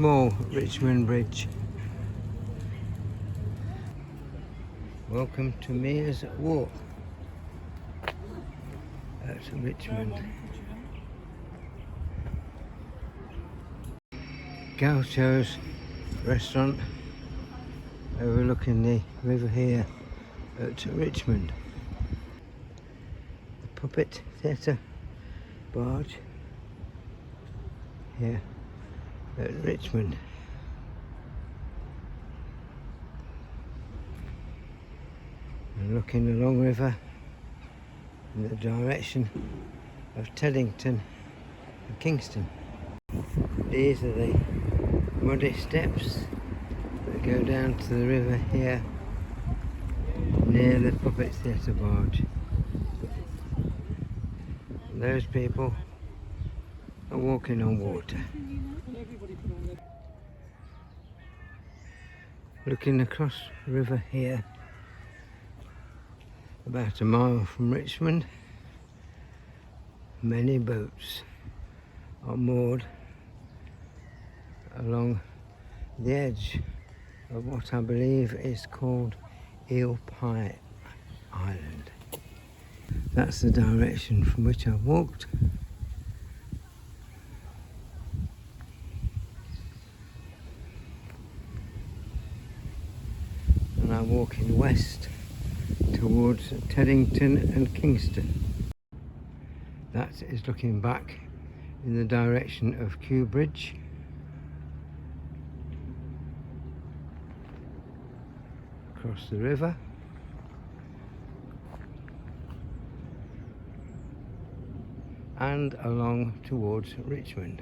small Richmond Bridge. Welcome to Mia's Walk at Richmond. Gaucho's restaurant overlooking the river here at Richmond. The puppet theatre barge here at Richmond. And looking along river in the direction of Teddington and Kingston. These are the muddy steps that go down to the river here near the puppet theatre barge. And those people are walking on water. Looking across the river here, about a mile from Richmond, many boats are moored along the edge of what I believe is called Eel Pie Island. That's the direction from which I've walked. And I'm walking west towards Teddington and Kingston. That is looking back in the direction of Kew Bridge. Across the river. And along towards Richmond.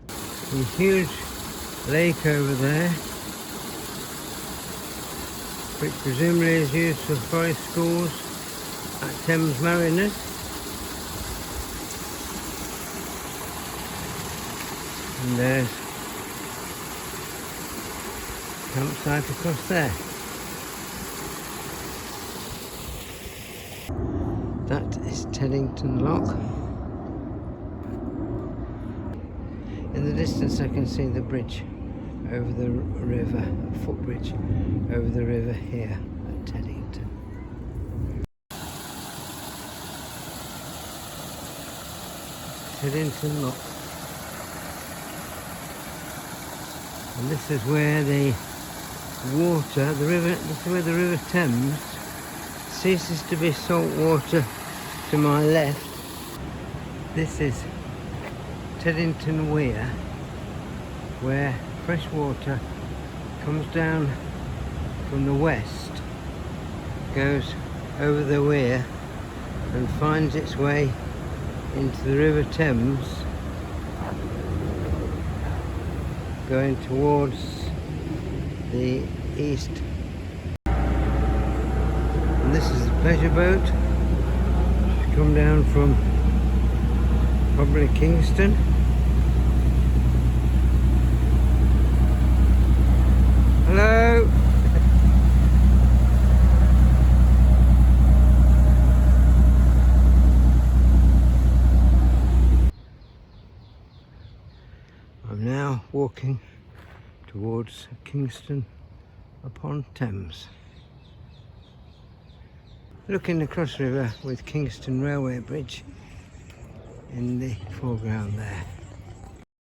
A huge lake over there, which presumably is used for forest schools at Thames Mariners. And there's a campsite across there. That is Teddington Lock. In the distance I can see the bridge over the river, a footbridge over the river here at Teddington. Teddington Lock. And this is where the water, the river, this is where the River Thames ceases to be salt water to my left. This is Teddington Weir, where fresh water comes down from the west, goes over the weir and finds its way into the River Thames, going towards the east. And this is the pleasure boat. It's come down from probably Kingston. Hello. I'm now walking towards Kingston upon Thames. Looking across river with Kingston Railway Bridge in the foreground there.